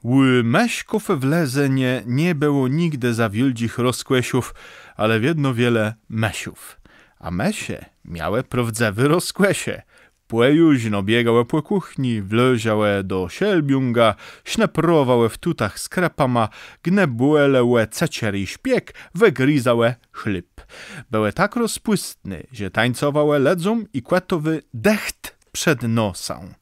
U meśków w lezenie nie było nigdy za wieldzich rozkłesiów, ale wiedno wiele mesiów. A mesie miałe prawdzewy rozkłesie. Płejuźno biegałe po kuchni, wleziałe do sielbiunga, śneprowałe w tutach skrepama, gnebuelełe cecier i szpieg, wygrizałe chleb. Były tak rozpustny, że tańcowałe ledzą i kłetowy decht przed nosą.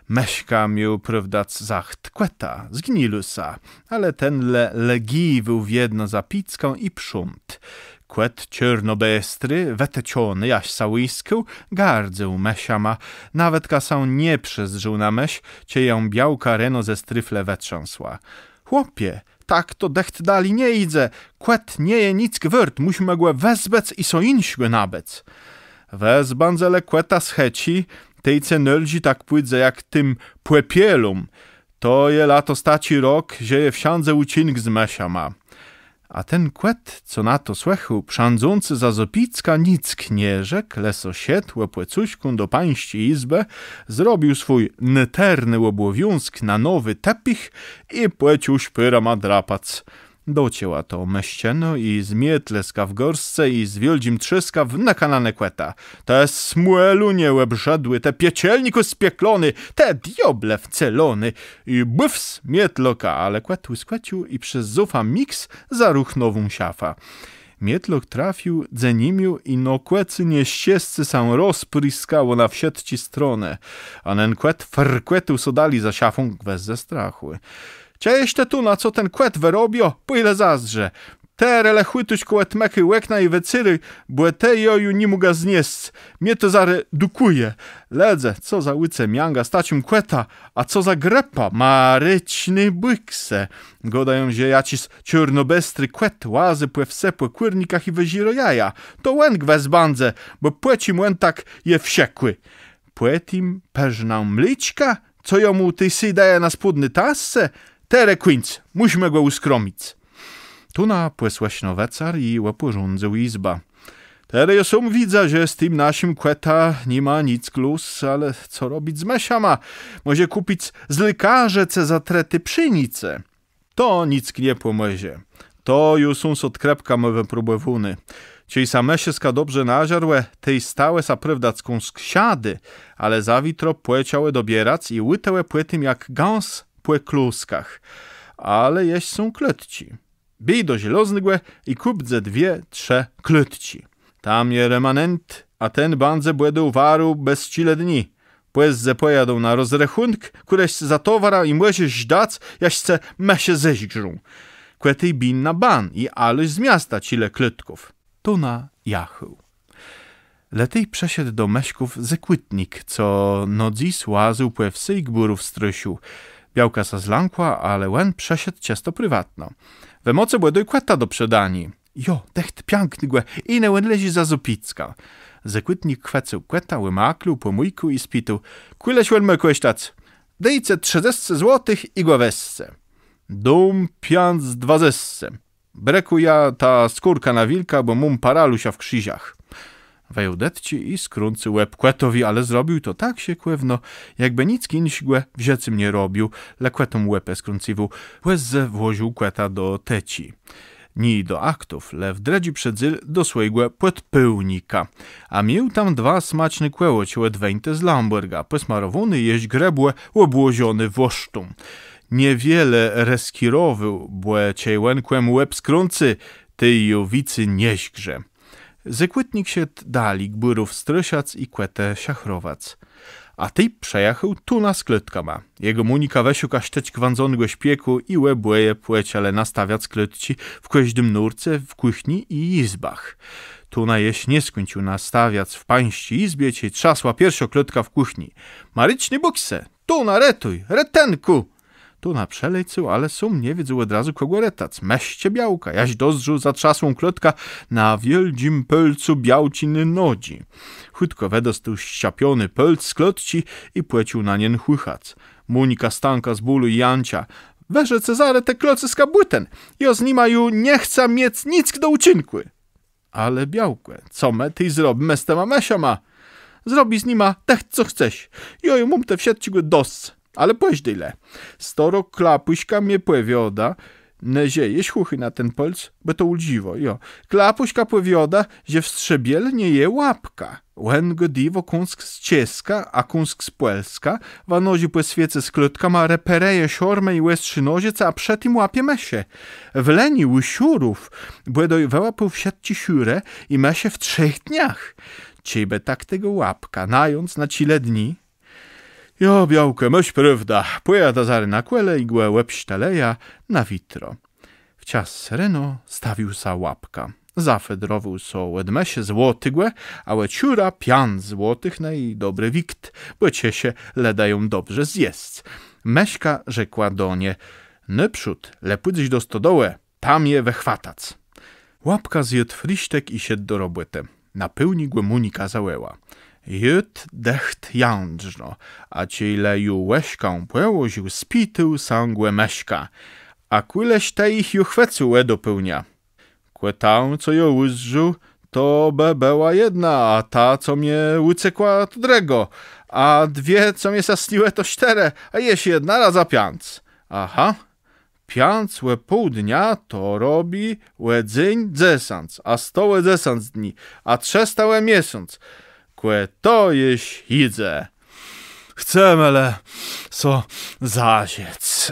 Meśka miał prawdac zacht kłeta z gnilusa, ale ten legiwał w jedno za picką i przumt. Kłet ciernobestry, weteciony jaś sałyskał, gardzył mesiama, nawet kasą nie przezżył na meś, cie ją białka reno ze stryfle wetrząsła. Chłopie, tak to decht dali nie idzie, kłet nie je nic gwrt, musimy go wezbec i so inśły nabec. Wezbandzele kłeta z heci, tej cenelzi tak płydze jak tym płepielum. To je lato staci rok, że je wsiądze ucinek z mesia ma. A ten kłet, co na to słechał, przandzący za Zopicka, nic nie rzekł, leso siedł płecuśką do pańści izbę, zrobił swój neterny obowiązek na nowy tepich i płecił szpyra ma drapac. Docięła to meścieno i zmietleska w gorsce i z wieldzim trzyska w nakanane kłeta. Te smuelu nie łebrzedły, te piecielniku spieklony, te dioble wcelony i byws mietloka, ale kłetu skłecił i przez zufa miks zaruch nową siafa. Mietlok trafił, dzenimił i no kłecy nieściescy sam rozpryskało na wsiedci stronę, a nen kłet frkwetu sodali za siafą gwez ze strachu. Cześć te tu, na co ten kłet wyrobio, pyle zazdrze. Te relechłytuś kołet meky łekna i wecyry, bo te joju nie mógł znieść. Mnie to zare dukuje. Ledze, co za łyce mianga, stacium kłeta, a co za grepa, maryczny bykse. Godają, że jacis ciernobestry kłet łazy płe w sepłe kłyrnikach i weziro jaja. To łęk wez bandze, bo płecim łęk tak je wsiekły. Płetim peżnał mliczka, co jomu tej sy daje na spodny tasce? Tere quinc, musimy go uskromić. Tu na płesłaśno wecar i łoporządzył izba. Tere są widza, że z tym naszym kłeta nie ma nic klus, ale co robić z mesiama? Może kupić z lekarze ce zatrety pszynice. To nic nie pomoże. To już są odkrepka mowe próbowuny. Ciej same się dobrze nażarłe, tej stałe sa prawdacką sksiady, ale zawitro płeciałe dobierac i łytełe płetym jak gąs płe kluskach. Ale jeść są klotci. Bij do zielozngłe i kup ze 2-3 klotci. Tam je remanent, a ten bandze błedą waru bez cile dni. Płez ze pojadą na rozrechunk, któreś za towara i młesie żdac, jaś se mesie zeźgrzą. Kłetej bin na ban i aleś z miasta cile klotków. Tu na jachył. Letej przeszedł do meśków zekwytnik, co nodzis łazył płe wsy i gburów strysiu. Białka sa zlankła, ale łen przeszedł ciasto prywatno. We mocy było dojkłeta do przedani. Jo, decht piękny głe, i ne łen lezi za Zopicka. Zekwytnik chwecył kłeta, łymaklu, pomójku i spitył. Kłyleś łen mekłeś tac? Dejce 30 złotych i głowesce. Dum piąc 20. Breku ja ta skórka na wilka, bo mum paralusia w krzyziach. Wejdetci i skruncy łeb kłetowi, ale zrobił to tak się kłewno, jakby nic kinśgłe w ziecym nie robił, le kłetom łepę skruncywu, łezze włożył kłeta do teci. Ni do aktów, le w dredzi przedzyl do swojego płetpełnika. A miał tam 2 smaczne kłełoć łedweńte z Lamberga, posmarowany jeść grebłe, obłożony woszczą. Niewiele reskirowył, bo ciejłenkłem łeb skruncy, tej jowicy nieźgrze. Zekwytnik się dali gburów strysiac i kłetę siachrowac. A ty przejechał tu na skletka ma. Jego munika wesiu kaszteć kwandzonego śpieku i łebłeje płeciale nastawiać kletci w każdym nurce, w kuchni i izbach. Tu na jeś nie skończył nastawiać w pańści izbie, ciej trzasła pierwszokletka w kuchni. Maryczny bukse, tu na retuj, retenku! Tu na przelejcu, ale sum nie wiedzą od razu kogo retac. Meście białka, jaś dozdrzył za trzasłą klotka na wieldzim pölcu białciny nodzi. Chutko wedostał ściapiony pölc z klotci i płecił na nien chłychac. Munika stanka z bólu i jancia. Weże Cezare te kloce z kabłyten. Jo z nima ju nie chce mieć nic do uczynkły. Ale białkłe, co me ty zrobi, mestema mesia ma. Zrobi z nima tak co chcesz. Joju mum te wsiedci go dos. ale poźdyle. Storo klapuśka mnie płewioda, nezie jeś chuchy na ten polc, bo to uldziwo, jo. Klapuśka płewioda, że w strzebiel nie je łapka. Łen go diwo kunsk z cieska, a kunsk z płelska, wanozi po świece z klotkama repereje siorme i łestrzy noziec, a przedtem łapie mesie. W leni u siurów, błedo wyłapał w siatci siurę i mesie w 3 dniach. Ciebie tak tego łapka, nając na cile dni. Jo, białkę, myśl prawda, pojada zary na kłele i głę łeb śtaleja na witro. Wcias sereno stawił sa łapka. Zafedrował so łedmesie złotygłe, a łeciura pian złotych na i dobry wikt, bo się ledają dobrze zjeść. Meśka rzekła do nie, neprzód, lepydź do stodołę, tam je wechwatac. Łapka zjedł frisztek i siedł do roboty. Napełni głemuni kazałeła. Jut decht jędrzno, a ciele ju łeśką położył spitył sangłe meśka, a kuleś te ich ju chwecu dopełnia. Kłetę, co ją łyżdżył, to była jedna, a ta, co mnie łycekła, to drego, a 2, co mnie zasniłe, to 4, a jeś jedna raza piąc. Aha, piąc łe pół dnia, to robi łedzyń dzesans, a 100 łedzesans dni, a 300 łe miesiąc. Kłe to jeś idzie. Chcę, ale co zaziec.